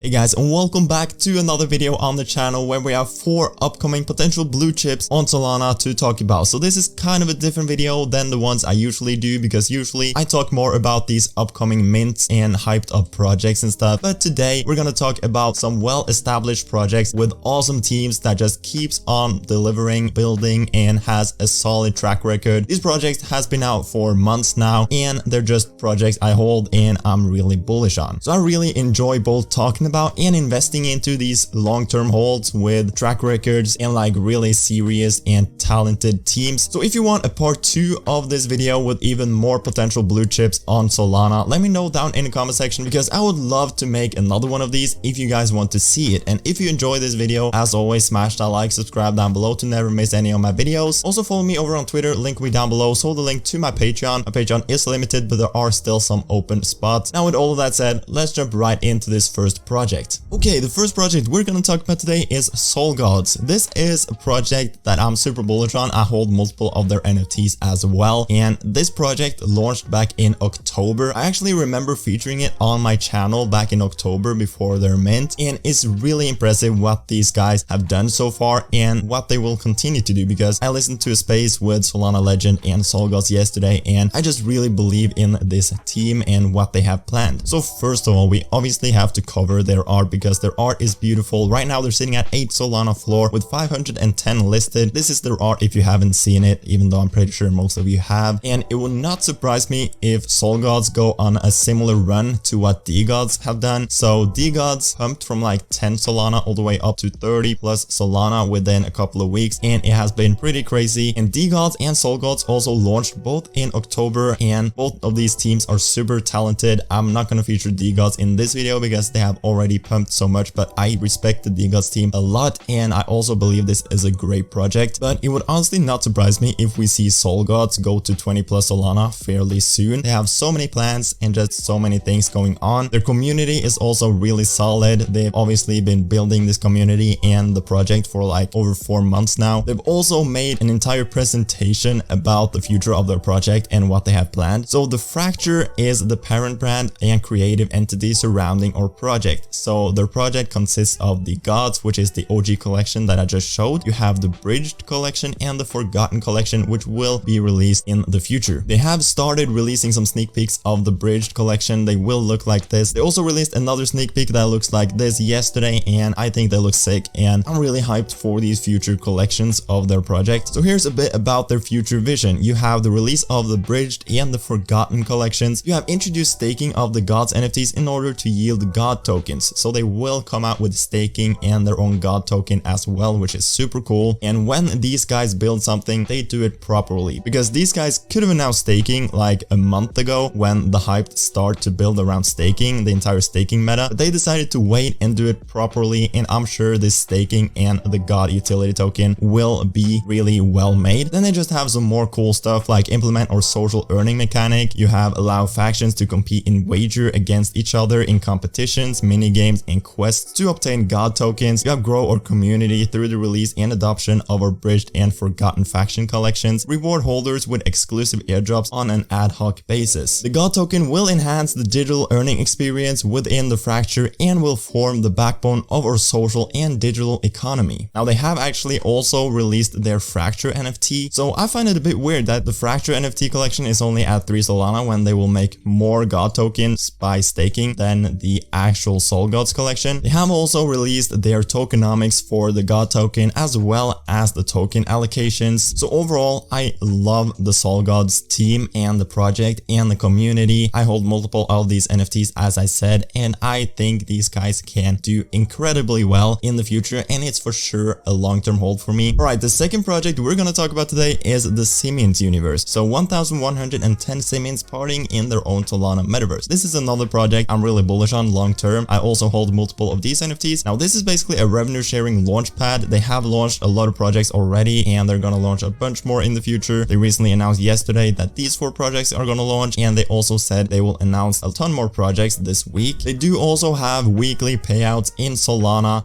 Hey guys, and welcome back to another video on the channel where we have 4 upcoming potential blue chips on Solana to talk about. So this is kind of a different video than the ones I usually do, because usually I talk more about these upcoming mints and hyped up projects and stuff. But today we're gonna talk about some well-established projects with awesome teams that just keeps on delivering, building, and has a solid track record. These projects has been out for months now, and they're just projects I hold and I'm really bullish on. So I really enjoy both talking about and investing into these long-term holds with track records and like really serious and talented teams. So if you want a part 2 of this video with even more potential blue chips on Solana, let me know down in the comment section, because I would love to make another one of these if you guys want to see it. And if you enjoy this video, as always, smash that like, subscribe down below to never miss any of my videos. Also follow me over on Twitter, link will be down below. So the link to my Patreon. My Patreon is limited, but there are still some open spots. Now with all of that said, let's jump right into this first project. Okay, the first project we're gonna talk about today is SOLGods. This is a project that I'm super bullish on. I hold multiple of their NFTs as well, and this project launched back in October. I actually remember featuring it on my channel back in October before their mint, and it's really impressive what these guys have done so far and what they will continue to do, because I listened to a space with Solana Legend and SOLGods yesterday, and I just really believe in this team and what they have planned. So first of all, we obviously have to cover their art, because their art is beautiful. Right now they're sitting at 8 Solana floor with 510 listed. This is their art if you haven't seen it, even though I'm pretty sure most of you have. And it would not surprise me if SOLGods go on a similar run to what DGods have done. So DGods pumped from like 10 Solana all the way up to 30 plus Solana within a couple of weeks, and it has been pretty crazy. And DGods and SOLGods also launched both in October, and both of these teams are super talented. I'm not going to feature DGods in this video because they have already pumped so much, but I respect the DGods team a lot, and I also believe this is a great project. But it would honestly not surprise me if we see SOLGods go to 20 plus Solana fairly soon. They have so many plans and just so many things going on. Their community is also really solid. They've obviously been building this community and the project for like over 4 months now. They've also made an entire presentation about the future of their project and what they have planned. So the Fracture is the parent brand and creative entity surrounding our project. So their project consists of the Gods, which is the OG collection that I just showed. You have the Bridged collection and the Forgotten collection, which will be released in the future. They have started releasing some sneak peeks of the Bridged collection. They will look like this. They also released another sneak peek that looks like this yesterday, and I think they look sick, and I'm really hyped for these future collections of their project. So here's a bit about their future vision. You have the release of the Bridged and the Forgotten collections. You have introduced staking of the Gods NFTs in order to yield God tokens. So they will come out with staking and their own God token as well, which is super cool. And when these guys build something, they do it properly, because these guys could have announced staking like a month ago when the hype started to build around staking, the entire staking meta. But they decided to wait and do it properly, and I'm sure this staking and the God utility token will be really well made. Then they just have some more cool stuff like implement or social earning mechanic. You have allow factions to compete in wager against each other in competitions, mini games, and quests to obtain God tokens. You have grow our community through the release and adoption of our Bridged and Forgotten faction collections. Reward holders with exclusive airdrops on an ad hoc basis. The God token will enhance the digital earning experience within the Fracture and will form the backbone of our social and digital economy. Now they have actually also released their Fracture NFT. So I find it a bit weird that the Fracture NFT collection is only at 3 Solana when they will make more God tokens by staking than the actual SOLGods collection. They have also released their tokenomics for the God token as well as the token allocations. So overall, I love the SOLGods team and the project and the community. I hold multiple of these NFTs, as I said, and I think these guys can do incredibly well in the future, and it's for sure a long-term hold for me. Alright, the second project we're gonna talk about today is the Simians universe. So 1110 Simians partying in their own Solana metaverse. This is another project I'm really bullish on long term. I also hold multiple of these NFTs. Now this is basically a revenue sharing launch pad. They have launched a lot of projects already, and they're gonna launch a bunch more in the future. They recently announced yesterday that these 4 projects are gonna launch, and they also said they will announce a ton more projects this week. They do also have weekly payouts in Solana.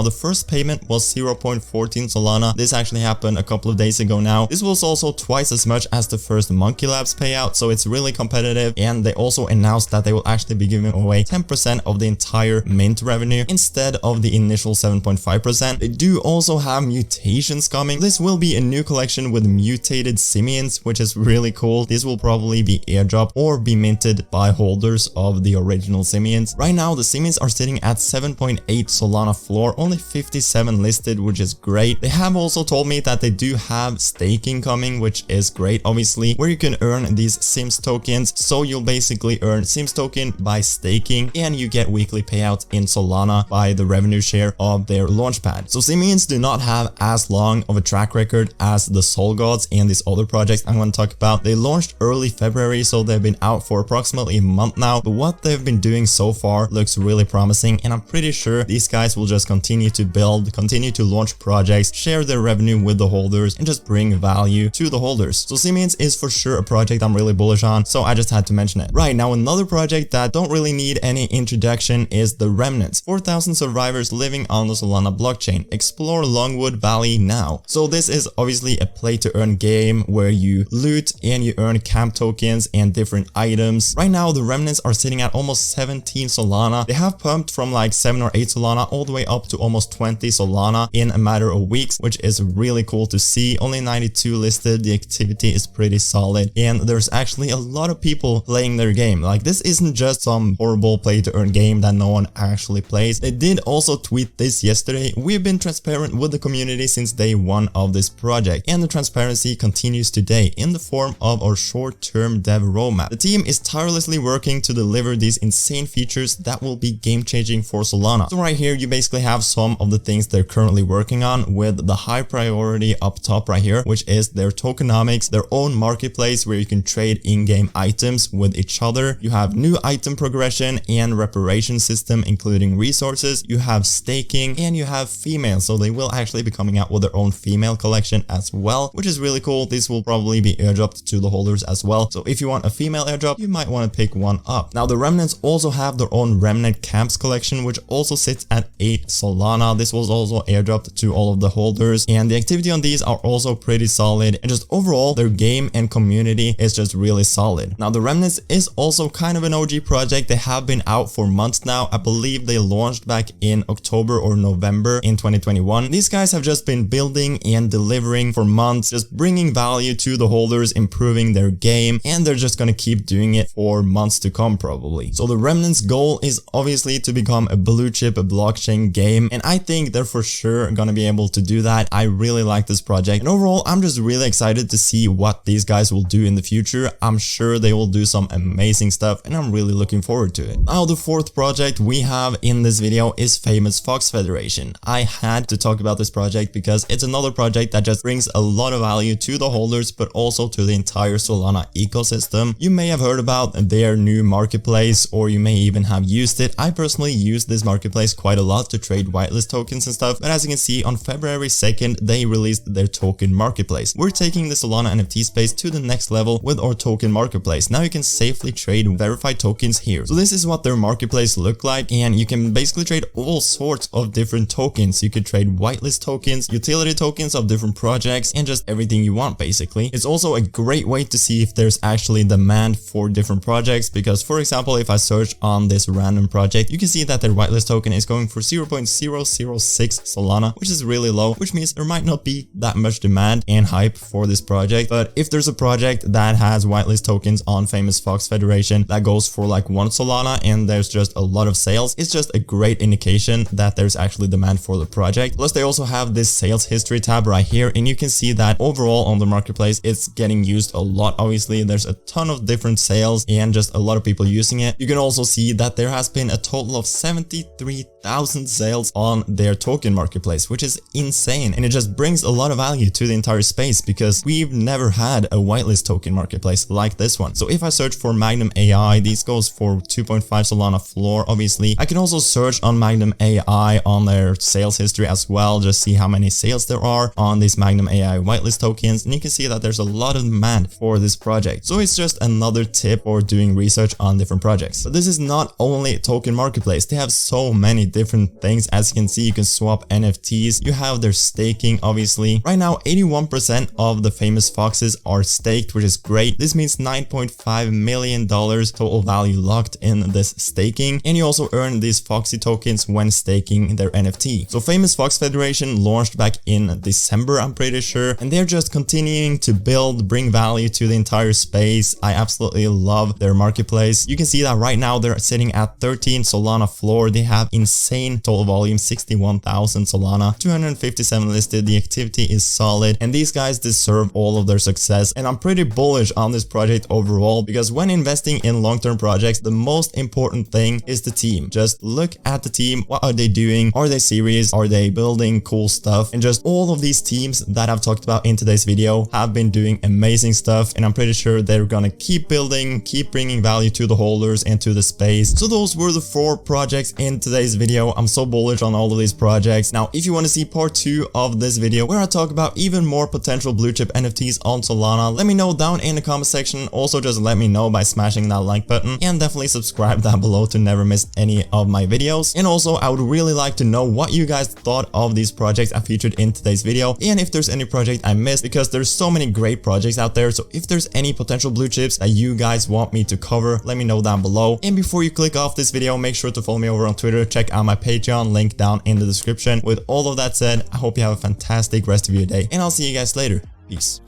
The first payment was 0.14 Solana. This actually happened a couple of days ago now. This was also twice as much as the first Monkey Labs payout, so it's really competitive. And they also announced that they will actually be giving away 10% of the entire mint revenue instead of the initial 7.5%. They do also have mutations coming. This will be a new collection with mutated Simians, which is really cool. This will probably be airdropped or be minted by holders of the original Simians. Right now, the Simians are sitting at 7.8 Solana floor, only 57 listed, which is great. They have also told me that they do have staking coming, which is great, obviously, where you can earn these Sims tokens. So you'll basically earn Sims token by staking, and you get weekly payouts in Solana by the revenue share of their launchpad. So Simians do not have as long of a track record as the SOLGods and these other projects I'm going to talk about. They launched early February, so they've been out for approximately a month now, but what they've been doing so far looks really promising, and I'm pretty sure these guys will just continue to build, continue to launch projects, share their revenue with the holders, and just bring value to the holders. So Simians is for sure a project I'm really bullish on, so I just had to mention it. Right, now another project that don't really need any introduction is the Remnants. 4,000 survivors living on the Solana blockchain. Explore Longwood Valley now. So this is obviously a play to earn game where you loot and you earn camp tokens and different items. Right now the Remnants are sitting at almost 17 Solana. They have pumped from like 7 or 8 Solana all the way up to almost 20 Solana in a matter of weeks, which is really cool to see. Only 92 listed. The activity is pretty solid, and there's actually a lot of people playing their game. Like, this isn't just some horrible play to earn game that no one actually plays. They did also tweet this yesterday. We've been transparent with the community since day one of this project, and the transparency continues today in the form of our short-term dev roadmap. The team is tirelessly working to deliver these insane features that will be game-changing for Solana. So right here you basically have some of the things they're currently working on, with the high priority up top right here, which is their tokenomics, their own marketplace where you can trade in-game items with each other. You have new item progression and reparation system, including resources. You have staking, and you have female, so they will actually be coming out with their own female collection as well, which is really cool. This will probably be airdropped to the holders as well, so if you want a female airdrop, you might want to pick one up. Now the Remnants also have their own Remnant camps collection, which also sits at 8 Solana. This was also airdropped to all of the holders, and the activity on these are also pretty solid, and just overall their game and community is just really solid. Now the Remnants is also kind of an OG project. They have been out for months now. I believe they launched back in October or November in 2021. These guys have just been building and delivering for months, just bringing value to the holders, improving their game, and they're just gonna keep doing it for months to come probably. So the Remnants goal is obviously to become a blue chip blockchain game, and I think they're for sure gonna be able to do that. I really like this project, and overall I'm just really excited to see what these guys will do in the future. I'm sure they will do some amazing stuff, and I'm really looking forward to it. Now the fourth project we have in this video is Famous Fox Federation. I had to talk about this project because it's another project that just brings a lot of value to the holders, but also to the entire Solana ecosystem. You may have heard about their new marketplace, or you may even have used it. I personally use this marketplace quite a lot to trade whitelist tokens and stuff, but as you can see, on February 2nd they released their token marketplace. We're taking the Solana NFT space to the next level with our token marketplace. Now you can safely trade verified tokens here. So this is what their marketplace look like, and you can basically trade all sorts of different tokens. You could trade whitelist tokens, utility tokens of different projects, and just everything you want basically. It's also a great way to see if there's actually demand for different projects, because for example, if I search on this random project, you can see that their whitelist token is going for 0.006 Solana, which is really low, which means there might not be that much demand and hype for this project. But if there's a project that has whitelist tokens on Famous Fox Federation that goes for like 1 Solana and there's just a lot of sales, it's just a great indication that there's actually demand for the project. Plus they also have this sales history tab right here, and you can see that overall on the marketplace it's getting used a lot. Obviously there's a ton of different sales and just a lot of people using it. You can also see that there has been a total of 73,000 sales on their token marketplace, which is insane, and it just brings a lot of value to the entire space because we've never had a whitelist token marketplace like this one. So if I search for Magnum AI, these goes for 2.5 Solana floor. Obviously I can also search on Magnum AI on their sales history as well, just see how many sales there are on these Magnum AI whitelist tokens, and you can see that there's a lot of demand for this project. So it's just another tip for doing research on different projects. But this is not only a token marketplace, they have so many different things. As you can see, you can swap NFTs. You have their staking, obviously. Right now, 81% of the famous foxes are staked, which is great. This means $9.5 million total value locked in this staking. And you also earn these Foxy tokens when staking their NFT. So Famous Fox Federation launched back in December, I'm pretty sure. And they're just continuing to build, bring value to the entire space. I absolutely love their marketplace. You can see that right now they're sitting at 13 Solana floor. They have insane total volume, 61,000 Solana, 257 listed. The activity is solid and these guys deserve all of their success. And I'm pretty bullish on this project overall because when investing in long-term projects, the most important thing is the team. Just look at the team. What are they doing? Are they serious? Are they building cool stuff? And just all of these teams that I've talked about in today's video have been doing amazing stuff, and I'm pretty sure they're gonna keep building, keep bringing value to the holders and to the space. So those were the 4 projects in today's video. I'm so bullish on all of these projects. Now, if you want to see part 2 of this video where I talk about even more potential blue chip NFTs on Solana, let me know down in the comment section. Also, just let me know by smashing that like button and definitely subscribe down below to never miss any of my videos. And also, I would really like to know what you guys thought of these projects I featured in today's video, and if there's any project I missed, because there's so many great projects out there. So if there's any potential blue chips that you guys want me to cover, let me know down below. And before you click off this video, make sure to follow me over on Twitter. Check out my Patreon, link down in the description. With all of that said, I hope you have a fantastic rest of your day, and I'll see you guys later. Peace.